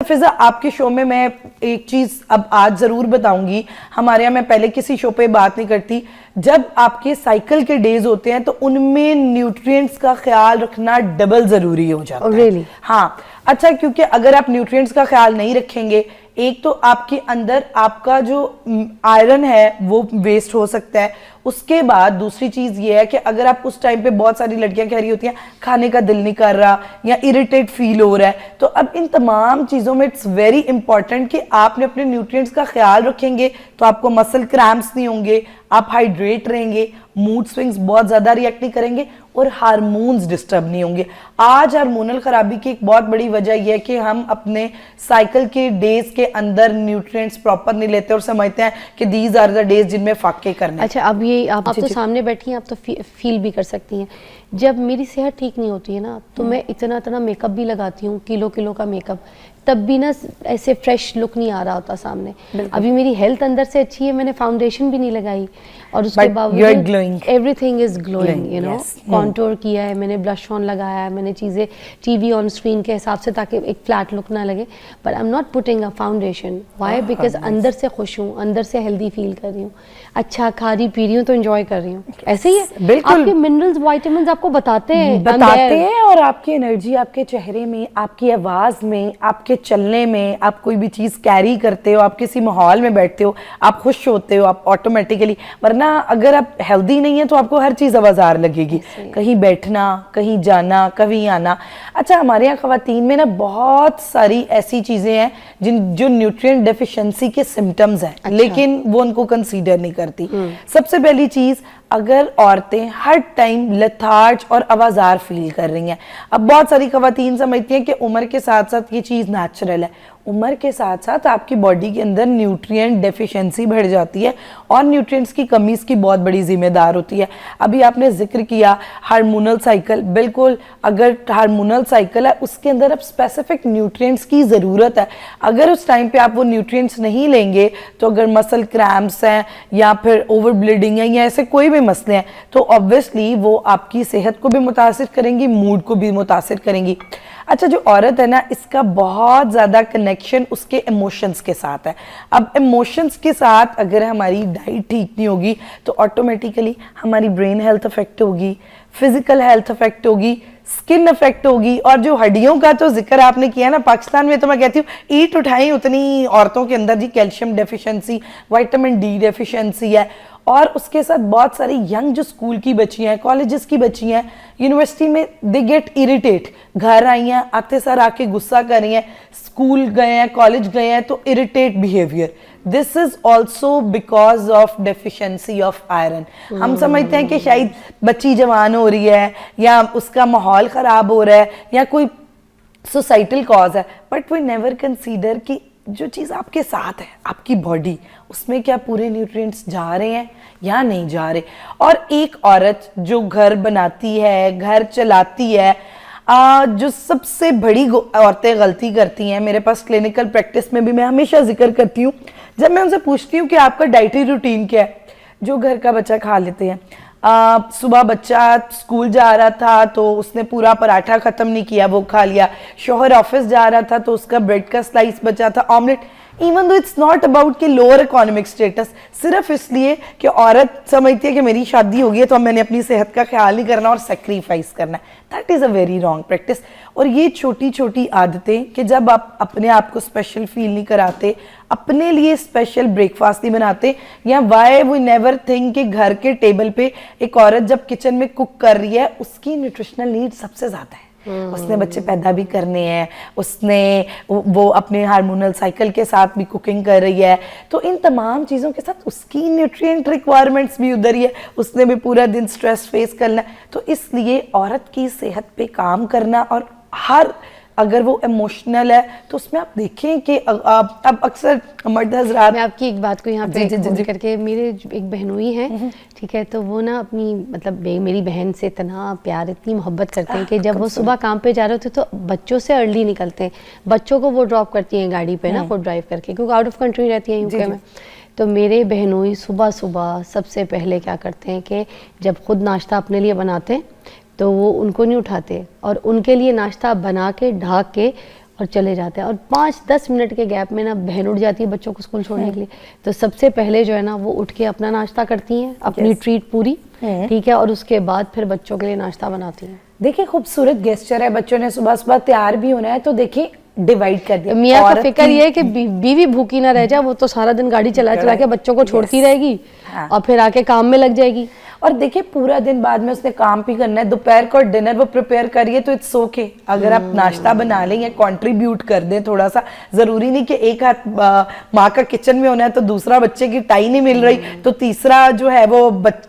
फिजा आपके शो में मैं एक चीज अब आज जरूर बताऊंगी, हमारे यहाँ मैं पहले किसी शो पे बात नहीं करती, जब आपके साइकिल के डेज होते हैं तो उनमें न्यूट्रिएंट्स का ख्याल रखना डबल जरूरी हो जाता है। really? हाँ, अच्छा, क्योंकि अगर आप न्यूट्रिएंट्स का ख्याल नहीं रखेंगे, एक तो आपके अंदर आपका जो आयरन है वो वेस्ट हो सकता है, उसके बाद दूसरी चीज ये है कि अगर आप उस टाइम पे, बहुत सारी लड़कियां कह रही होती हैं खाने का दिल नहीं कर रहा या इरिटेट फील हो रहा है, तो अब इन तमाम चीजों में इट्स वेरी इंपॉर्टेंट कि आपने अपने न्यूट्रिएंट्स का ख्याल रखेंगे तो आपको मसल क्रैम्प्स नहीं होंगे, आप हाइड्रेट रहेंगे, मूड स्विंग्स बहुत ज्यादा रिएक्ट नहीं करेंगे और हार्मोन्स डिस्टर्ब नहीं होंगे। आज हार्मोनल खराबी की एक बहुत बड़ी वजह यह है कि हम अपने साइकिल के डेज के अंदर न्यूट्रिएंट्स प्रॉपर नहीं लेते और समझते हैं कि दीज आर द डेज जिनमें फाके करने। अच्छा, अब ये आप तो सामने बैठी हैं, आप तो फील भी कर सकती हैं, जब मेरी सेहत ठीक नहीं होती है ना तो मैं इतना मेकअप भी लगाती हूँ, किलो का मेकअप, तब भी ना ऐसे फ्रेश लुक नहीं आ रहा होता सामने। अभी मेरी हेल्थ अंदर से अच्छी है, मैंने फाउंडेशन भी नहीं लगाई और उसके बावजूद everything is glowing, you know. Contour किया है मैंने, ब्लश ऑन लगाया है मैंने, चीज़ें टीवी ऑन स्क्रीन के हिसाब से ताकि एक फ्लैट लुक ना लगे, but I am not putting a foundation. Why? Because अंदर से खुश हूँ, अंदर से हेल्दी फील कर रही हूँ, अच्छा खा रही पी रही हूँ तो एंजॉय कर रही हूँ। ऐसे ही है, बिल्कुल आपके मिनरल्स विटामिन्स आपको बताते हैं और आपकी एनर्जी आपके चेहरे में, आपकी आवाज में, आपके चलने में, आप कोई भी चीज कैरी करते हो, आप किसी माहौल में बैठते हो, आप खुश होते हो, आप ऑटोमेटिकली। वरना अगर आप हेल्दी नहीं है तो आपको हर चीज आवाजार लगेगी, कहीं बैठना, कहीं जाना, कहीं आना। अच्छा, हमारे यहाँ खवातीन में ना बहुत सारी ऐसी चीजें हैं जो न्यूट्रिएंट डेफिशिएंसी के सिम्टम्स हैं। अच्छा। लेकिन वो उनको कंसीडर नहीं करती। सबसे पहली चीज, अगर औरतें हर टाइम लेथार्ज और आवाजार फील कर रही हैं, अब बहुत सारी खवातीन समझती हैं कि उम्र के साथ साथ ये चीज नेचुरल है, उम्र के साथ साथ आपकी बॉडी के अंदर न्यूट्रिएंट डेफिशिएंसी बढ़ जाती है और न्यूट्रिएंट्स की कमी इसकी बहुत बड़ी जिम्मेदार होती है। अभी आपने जिक्र किया हार्मोनल साइकिल, बिल्कुल, अगर हार्मोनल साइकिल है उसके अंदर अब स्पेसिफिक न्यूट्रिएंट्स की ज़रूरत है। अगर उस टाइम पे आप वो न्यूट्रिएंट्स नहीं लेंगे तो अगर मसल क्रैम्प्स हैं या फिर ओवर ब्लीडिंग है या ऐसे कोई भी मसले हैं तो ऑब्वियसली वो आपकी सेहत को भी मुतासिर करेंगी, मूड को भी मुतासिर करेंगी। अच्छा, जो औरत है ना, इसका बहुत ज़्यादा कनेक्शन उसके इमोशंस के साथ है। अब इमोशंस के साथ अगर हमारी डाइट ठीक नहीं होगी तो ऑटोमेटिकली हमारी ब्रेन हेल्थ अफेक्ट होगी, फिजिकल हेल्थ अफेक्ट होगी, स्किन अफेक्ट होगी। और जो हड्डियों का तो जिक्र आपने किया ना, पाकिस्तान में तो मैं कहती हूँ ईट उठाई उतनी औरतों के अंदर जी calcium deficiency, vitamin D deficiency है। और उसके साथ बहुत सारी यंग जो स्कूल की बच्चियां हैं, कॉलेजेस की बच्चियां हैं, यूनिवर्सिटी में, दे गेट इरिटेट, घर आई हैं आते सर आके गुस्सा कर रही हैं, स्कूल गए हैं, कॉलेज गए हैं तो irritate behaviour. This is also because of deficiency of iron. हम समझते हैं कि शायद बच्ची जवान हो रही है या उसका माहौल खराब हो रहा है या कोई सोसाइटल कॉज है, बट वी नेवर कंसीडर कि जो चीज़ आपके साथ है, आपकी बॉडी, उसमें क्या पूरे न्यूट्रिएंट्स जा रहे हैं या नहीं जा रहे। और एक औरत जो घर बनाती है, घर चलाती है, जो सबसे बड़ी औरतें गलती करती हैं, मेरे पास क्लिनिकल प्रैक्टिस में भी मैं हमेशा जिक्र करती हूँ, जब मैं उनसे पूछती हूँ कि आपका डाइटरी रूटीन क्या है, जो घर का बच्चा खा लेते हैं। सुबह बच्चा स्कूल जा रहा था तो उसने पूरा पराठा खत्म नहीं किया, वो खा लिया। शौहर ऑफिस जा रहा था तो उसका ब्रेड का स्लाइस बचा था, omelette. Even though it's not about कि लोअर इकोनॉमिक स्टेटस, सिर्फ इसलिए कि औरत समझती है कि मेरी शादी हो गई है तो अब मैंने अपनी सेहत का ख्याल नहीं करना और सेक्रीफाइस करना है। That is a very wrong practice. और ये छोटी छोटी आदतें कि जब आप अपने आप को स्पेशल फील नहीं कराते, अपने लिए स्पेशल ब्रेकफास्ट नहीं बनाते, या वाई वी नेवर थिंक कि घर के टेबल पे एक औरत जब किचन में कुक कर रही है उसकी न्यूट्रिशनल नीड सबसे ज़्यादा है। उसने बच्चे पैदा भी करने हैं, उसने वो अपने हार्मोनल साइकिल के साथ भी कुकिंग कर रही है, तो इन तमाम चीज़ों के साथ उसकी न्यूट्रिएंट रिक्वायरमेंट्स भी उधर ही है, उसने भी पूरा दिन स्ट्रेस फेस करना है। तो इसलिए औरत की सेहत पे काम करना, और हर अगर वो इमोशनल है तो उसमें आप देखें कि अब अक्सर मर्द हजरात, मैं आपकी एक बात को यहाँ पे जी करके, मेरे एक बहनोई हैं, ठीक है, तो वो ना अपनी मतलब मेरी बहन से इतना प्यार, इतनी मोहब्बत करते हैं कि जब वो सुबह काम पे जा रहे होते तो बच्चों से अर्ली निकलते हैं, बच्चों को वो ड्रॉप करती हैं गाड़ी पे ना, खुद ड्राइव करके, क्योंकि आउट ऑफ कंट्री रहती है यूके में। तो मेरे बहनोई सुबह सुबह सबसे पहले क्या करते हैं कि जब खुद नाश्ता अपने लिए बनाते हैं तो वो उनको नहीं उठाते और उनके लिए नाश्ता बना के ढाक के और चले जाते हैं, और 5-10 मिनट के गैप में ना बहन उठ जाती है बच्चों को स्कूल छोड़ने के लिए, तो सबसे पहले जो है ना वो उठ के अपना नाश्ता करती हैं, अपनी ट्रीट पूरी, ठीक है, और उसके बाद फिर बच्चों के लिए नाश्ता बनाती हैं। देखिए खूबसूरत गेस्चर है, बच्चों ने सुबह सुबह तैयार भी होना है, तो देखिए डिवाइड कर दिया। मियाँ का फिक्र ये है कि बीवी भूखी ना रह जाए, वो तो सारा दिन गाड़ी चला चला के बच्चों को छोड़ती रहेगी और फिर आके काम में लग जाएगी। और देखिए पूरा दिन बाद में उसने काम भी करना है, दोपहर को डिनर वो प्रिपेयर करिए तो इट्स ओके, अगर आप नाश्ता बना लें या कंट्रीब्यूट कर दें थोड़ा सा, जरूरी नहीं कि एक हाथ माँ का किचन में होना है तो दूसरा बच्चे की टाई नहीं मिल रही तो तीसरा जो है वो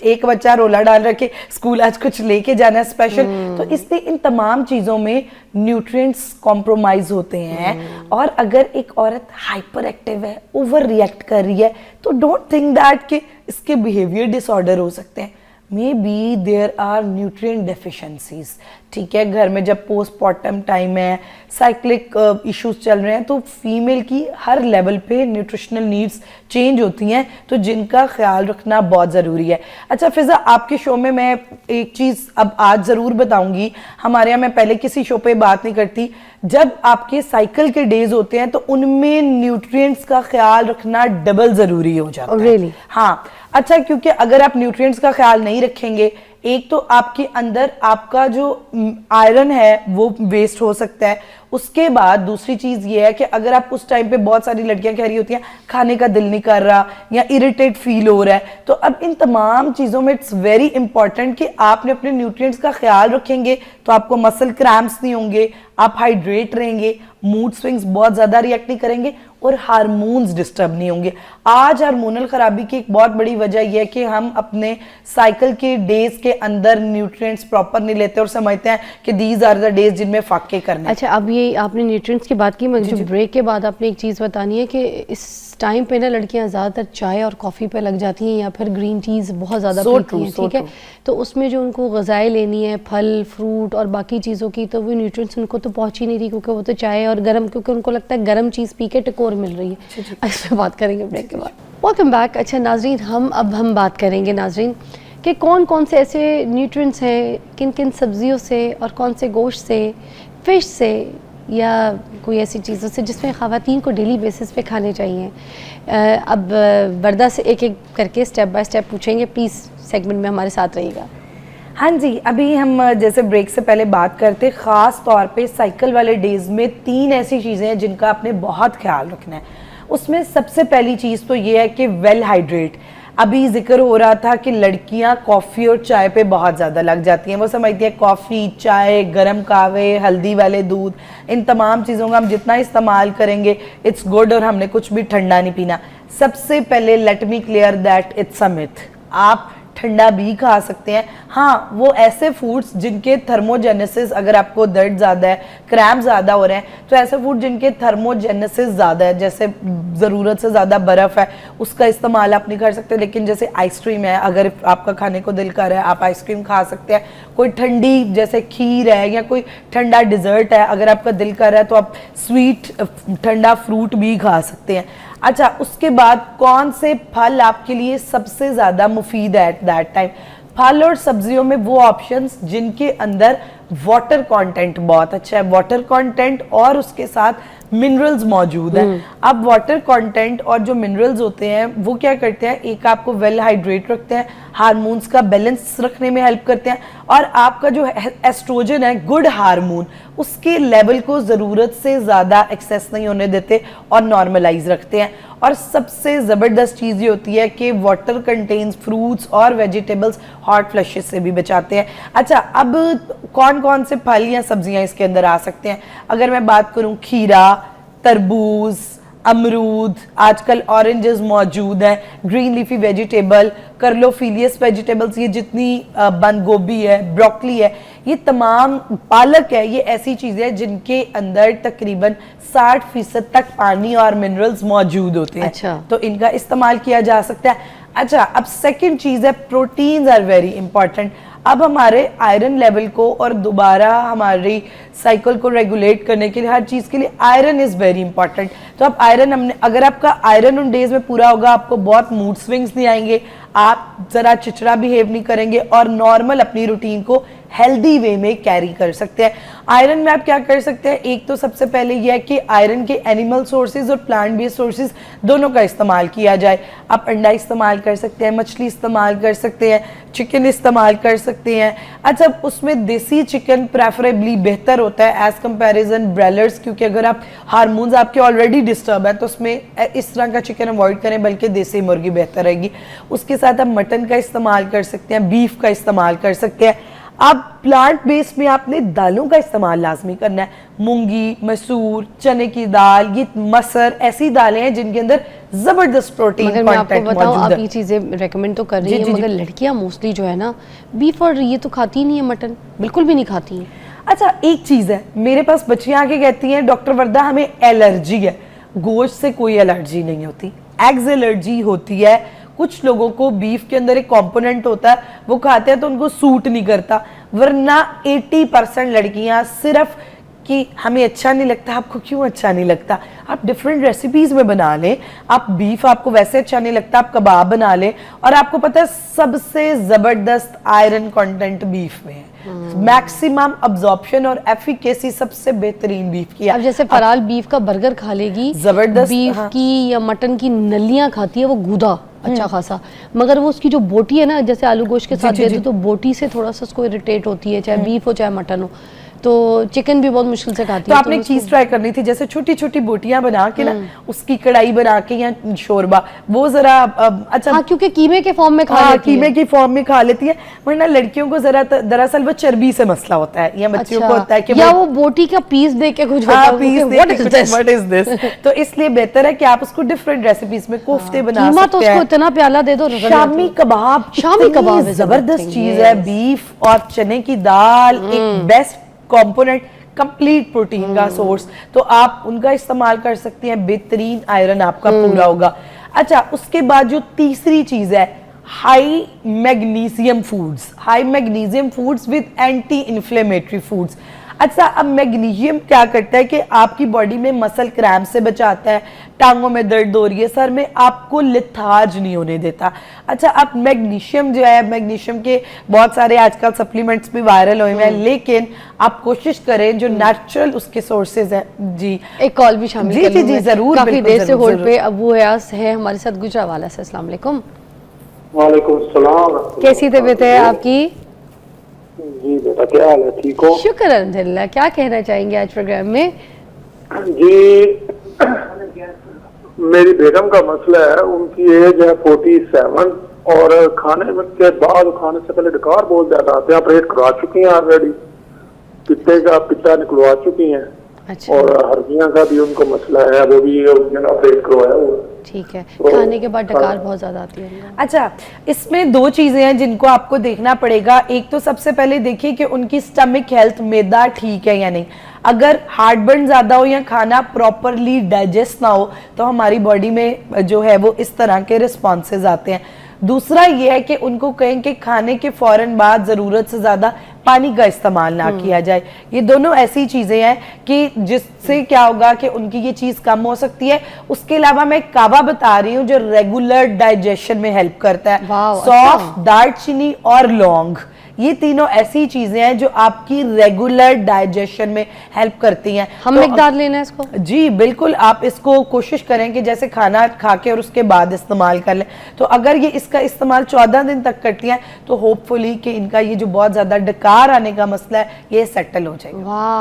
एक बच्चा रोला डाल रखे स्कूल आज कुछ लेके जाना है स्पेशल, तो इसलिए इन तमाम चीजों में न्यूट्रिएंट्स कॉम्प्रोमाइज होते हैं। और अगर एक औरत हाइपर एक्टिव है, ओवर रिएक्ट कर रही है, तो डोंट थिंक दैट कि इसके बिहेवियर डिसऑर्डर हो सकते हैं, maybe there are nutrient deficiencies. ठीक है, घर में जब पोस्टमार्टम टाइम है, साइक्लिक इश्यूज चल रहे हैं, तो फीमेल की हर लेवल पे न्यूट्रिशनल नीड्स चेंज होती हैं, तो जिनका ख्याल रखना बहुत ज़रूरी है। अच्छा फिजा, आपके शो में मैं एक चीज़ अब आज ज़रूर बताऊंगी, हमारे यहाँ मैं पहले किसी शो पे बात नहीं करती, जब आपके साइकिल के डेज होते हैं तो उनमें न्यूट्रिएंट्स का ख्याल रखना डबल ज़रूरी हो जाता है। Really? हाँ, अच्छा, क्योंकि अगर आप न्यूट्रिएंट्स का ख्याल नहीं रखेंगे, एक तो आपके अंदर आपका जो आयरन है वो वेस्ट हो सकता है, उसके बाद दूसरी चीज ये है कि अगर आप उस टाइम पे, बहुत सारी लड़कियां कह रही होती हैं खाने का दिल नहीं कर रहा या इरिटेट फील हो रहा है, तो अब इन तमाम चीजों में इट्स वेरी इंपॉर्टेंट कि आपने अपने न्यूट्रिएंट्स का ख्याल रखेंगे तो आपको मसल क्रैम्प्स नहीं होंगे, आप हाइड्रेट रहेंगे, मूड स्विंग्स बहुत ज्यादा रिएक्ट नहीं करेंगे और हार्मोन्स डिस्टर्ब नहीं होंगे। आज हार्मोनल खराबी की एक बहुत बड़ी वजह यह है कि हम अपने साइकिल के डेज के अंदर न्यूट्रिएंट्स प्रॉपर नहीं लेते और समझते हैं कि दीज आर द डेज जिनमें फाके करने। अच्छा, अब ये आपने न्यूट्रिएंट्स की बात की, मुझे ब्रेक के बाद आपने एक चीज़ बतानी है कि इस टाइम पे ना लड़कियां ज़्यादातर चाय और कॉफ़ी पे लग जाती हैं या फिर ग्रीन टीज़ बहुत ज़्यादा पीती हैं, ठीक है, तो उसमें जो उनको ग़िज़ाएं लेनी है, फल फ्रूट और बाकी चीज़ों की, तो वो न्यूट्रिएंट्स उनको तो पहुँच ही नहीं रही, क्योंकि वो तो चाय और गर्म, क्योंकि उनको लगता है गर्म चीज़ पी के टकोर मिल रही है। इस पर बात करेंगे ब्रेक के बाद। Welcome back. अच्छा नाजरीन, हम बात करेंगे नाजरीन कि कौन कौन से ऐसे न्यूट्रिएंट्स हैं, किन किन सब्जियों से और कौन से गोश्त से, फिश से या कोई ऐसी चीज़ों से जिसमें ख़वातीन को डेली बेसिस पे खाने चाहिए। अब वर्दा से एक एक करके स्टेप बाय स्टेप पूछेंगे, प्लीज़ सेगमेंट में हमारे साथ रहिएगा। हाँ जी, अभी हम जैसे ब्रेक से पहले बात करते, ख़ास तौर पे साइकिल वाले डेज में 3 ऐसी चीज़ें हैं जिनका आपने बहुत ख्याल रखना है। उसमें सबसे पहली चीज़ तो ये है कि वेल हाइड्रेट। अभी जिक्र हो रहा था कि लड़कियां कॉफ़ी और चाय पे बहुत ज़्यादा लग जाती हैं, वो समझती है कॉफ़ी, चाय, गरम कहवे, हल्दी वाले दूध, इन तमाम चीज़ों का हम जितना इस्तेमाल करेंगे इट्स गुड और हमने कुछ भी ठंडा नहीं पीना। सबसे पहले let me clear that it's a myth, आप ठंडा भी खा सकते हैं। हाँ, वो ऐसे फूड्स जिनके थर्मोजेनेसिस, अगर आपको दर्द ज़्यादा है, क्रैम्प ज़्यादा हो रहे हैं, तो ऐसे फूड जिनके थर्मोजेनेसिस ज़्यादा है, जैसे ज़रूरत से ज़्यादा बर्फ़ है, उसका इस्तेमाल आप नहीं कर सकते। लेकिन जैसे आइसक्रीम है, अगर आपका खाने को दिल कर रहा है आप आइसक्रीम खा सकते हैं। कोई ठंडी जैसे खीर है या कोई ठंडा डिज़र्ट है, अगर आपका दिल कर रहा है तो आप स्वीट ठंडा फ्रूट भी खा सकते हैं। अच्छा, उसके बाद कौन से फल आपके लिए सबसे ज़्यादा मुफीद है एट दैट टाइम? फल और सब्जियों में वो ऑप्शंस जिनके अंदर वाटर कंटेंट बहुत अच्छा है, वाटर कंटेंट और उसके साथ मिनरल्स मौजूद हैं। अब वाटर कंटेंट और जो मिनरल्स होते हैं वो क्या करते हैं, एक आपको वेल हाइड्रेट रखते हैं, हार्मोन्स का बैलेंस रखने में हेल्प करते हैं, और आपका जो एस्ट्रोजन है, गुड हार्मोन, उसके लेवल को ज़रूरत से ज़्यादा एक्सेस नहीं होने देते और नॉर्मलाइज रखते हैं। और सबसे ज़बरदस्त चीज़ ये होती है कि वाटर कंटेन्स फ्रूट्स और वेजिटेबल्स हॉट फ्लशेस से भी बचाते हैं। अच्छा, अब कौन कौन से फल या सब्जियां इसके अंदर आ सकते हैं? अगर मैं बात करूं, खीरा, तरबूज, अमरूद, आजकल ऑरेंजेस मौजूद हैं, ग्रीन लीफी वेजिटेबल, कर्लोफिलियस वेजिटेबल्स, ये जितनी बंद गोभी है, ब्रोकली है, ये तमाम, पालक है, ये ऐसी चीज़ें हैं जिनके अंदर तकरीबन 60% तक पानी और मिनरल्स मौजूद होते हैं। अच्छा। तो इनका इस्तेमाल किया जा सकता है। अच्छा, अब सेकंड चीज़ है, प्रोटीन्स आर वेरी इंपॉर्टेंट। अब हमारे आयरन लेवल को और दोबारा हमारी साइकिल को रेगुलेट करने के लिए, हर चीज़ के लिए आयरन इज़ वेरी इंपॉर्टेंट। तो अब आयरन हमने, अगर आपका आयरन उन डेज में पूरा होगा, आपको बहुत मूड स्विंग्स नहीं आएंगे, आप ज़रा चिचड़ा बिहेव नहीं करेंगे और नॉर्मल अपनी रूटीन को हेल्दी वे में कैरी कर सकते हैं। आयरन में आप क्या कर सकते हैं, एक तो सबसे पहले यह है कि आयरन के एनिमल सोर्सेज और प्लांट बेस्ड सोर्सेज दोनों का इस्तेमाल किया जाए। आप अंडा इस्तेमाल कर सकते हैं, मछली इस्तेमाल कर सकते हैं, चिकन इस्तेमाल कर सकते हैं। अच्छा, उसमें देसी चिकन प्रेफरेबली बेहतर होता है एज कंपैरिजन ब्रॉयलर्स, क्योंकि अगर आप हार्मोन्स आपके ऑलरेडी डिस्टर्ब है तो उसमें इस तरह का चिकन अवॉइड करें, बल्कि देसी मुर्गी बेहतर रहेगी। उसके साथ आप मटन का इस्तेमाल कर सकते हैं, बीफ का इस्तेमाल कर सकते हैं। आप प्लांट बेस्ड में आपने दालों का इस्तेमाल लाजमी करना है, मूंगी, मसूर, चने की दाल, ये मसर ऐसी दालें हैं जिनके अंदर जबरदस्त प्रोटीन मगर मैं आपको कंटेंट बताऊं, मौजूद आप है। ये चीज़ें रेकमेंड तो कर रही जी, हैं, जी, मगर जी। लड़कियां मोस्टली जो है ना बीफ और ये तो खाती ही नहीं है, मटन बिल्कुल भी नहीं खाती हैं। अच्छा, एक चीज है, मेरे पास बच्चियां आके कहती हैं डॉक्टर वर्दा हमें एलर्जी है। गोश्त से कोई एलर्जी नहीं होती, एग्स एलर्जी होती है। कुछ लोगों को बीफ के अंदर एक कंपोनेंट होता है, वो खाते हैं तो उनको सूट नहीं करता, वरना 80% लड़कियां सिर्फ कि हमें अच्छा नहीं लगता, आपको क्यों अच्छा नहीं लगता, आप डिफरेंट रेसिपीज में बना लें। आप बीफ आपको वैसे अच्छा नहीं लगता, आप कबाब बना लें, और आपको पता है सबसे जबरदस्त आयरन कंटेंट बीफ में है। मैक्सिमम अब्जॉर्प्शन और एफिकेसी सबसे बेहतरीन बीफ की है। अब जैसे फराल बीफ का बर्गर खा लेगी, जबरदस्त, बीफ हाँ। की या मटन की नलियां खाती है, वो गूदा अच्छा खासा, मगर वो उसकी जो बोटी है ना, जैसे आलू गोश्त के जी, साथ जी, देते जी। तो बोटी से थोड़ा सा उसको इरिटेट होती है, चाहे बीफ हो चाहे मटन हो। तो चिकन भी बहुत मुश्किल से खाती तो है। आपने एक उसको- चीज ट्राई करनी थी, जैसे छोटी छोटी बोटियां बना के ना उसकी कढ़ाई बना के या शोरबा, वो जरा अच्छा, हाँ, क्योंकि कीमे के फॉर्म में खा हाँ, लेती कीमे है। की फॉर्म में खा लेती है। वरना लड़कियों को जरा दरअसल वो चर्बी से मसला होता है, या बच्चियों को होता है कि या वो बोटी का पीस देख के कुछ होता है, piece what is this. What is this. तो इसलिए बेहतर है कि आप उसको डिफरेंट रेसिपीज में कोफ्ते बना कीमा तो सकते उसको हैं। इतना प्याला दे दो, रगड़ शामी जाती है। कबाब, शामी इतनी कबाब is a good जबरदस्त thing, चीज है। yes. बीफ और चने की दाल एक बेस्ट कंपोनेंट, कंप्लीट प्रोटीन का सोर्स, तो आप उनका इस्तेमाल कर सकती हैं, बेहतरीन आयरन आपका पूरा होगा। अच्छा, उसके बाद जो तीसरी चीज है, high magnesium foods, high magnesium foods with anti inflammatory foods. अच्छा, अब मैग्नीशियम क्या करता है कि आपकी बॉडी में मसल क्रैम्प से बचाता है, टांगों में दर्द हो रही है, सर में, आपको लिथार्ज नहीं होने देता। अच्छा, अब मैग्नीशियम जो है, मैग्नीशियम के बहुत सारे आजकल सप्लीमेंट्स भी वायरल हुए हैं, लेकिन आप कोशिश करें जो नेचुरल उसके सोर्सेज हैं। जी, एक कॉल भी शामिल जी, कर जी, लूं जी, मैं। जरूर, काफी बिल्कुल, देर से जरूर, होल्ड जरूर। पे अबू हयास है हमारे साथ गुजरावाला से। अस्सलाम वालेकुम, वालेकुम सलाम। कैसी तबीयत है आपकी? जी बेटा, क्या हाल है, ठीक हो? शुक्र अल्हम्दुलिल्लाह। क्या कहना चाहेंगे आज प्रोग्राम में? जी, मेरी बेगम का मसला है, उनकी एज है 47 और खाने में के बाद खाने से पहले डकार बहुत ज्यादा आते हैं। ऑपरेट करवा चुकी हैं ऑलरेडी, पित्ते का पित्ता निकलवा चुकी हैं, अच्छा, और हर्निया का भी उनको मसला है, वो भी ऑपरेट करवाया हुआ है। ठीक है। खाने के बाद डकार बहुत ज्यादा आती है। अच्छा, इसमें दो चीजें हैं जिनको आपको देखना पड़ेगा। एक तो सबसे पहले देखिए कि उनकी स्टमक हेल्थ, मैदा ठीक है या नहीं। अगर हार्टबर्न ज्यादा हो या खाना प्रॉपरली डाइजेस्ट ना हो तो हमारी बॉडी में जो है वो इस तरह के रिस्पॉन्सेज आते हैं। दूसरा ये है कि उनको कहें कि खाने के फौरन बाद जरूरत से ज्यादा पानी का इस्तेमाल ना किया जाए। ये दोनों ऐसी चीजें हैं कि जिससे क्या होगा कि उनकी ये चीज कम हो सकती है। उसके अलावा मैं कावा बता रही हूँ जो रेगुलर डाइजेशन में हेल्प करता है। वाह, सौंफ, अच्छा। दालचीनी और लौंग, ये तीनों ऐसी चीजें हैं जो आपकी रेगुलर डाइजेशन में हेल्प करती हैं। हम तो मिकदार लेना है इसको? जी बिल्कुल, आप इसको कोशिश करें कि जैसे खाना खा के और उसके बाद इस्तेमाल कर लें। तो अगर ये इसका इस्तेमाल 14 दिन तक करती हैं तो होपफुली कि इनका ये जो बहुत ज्यादा डकार आने का मसला है ये सेटल हो जाएगा। वाह।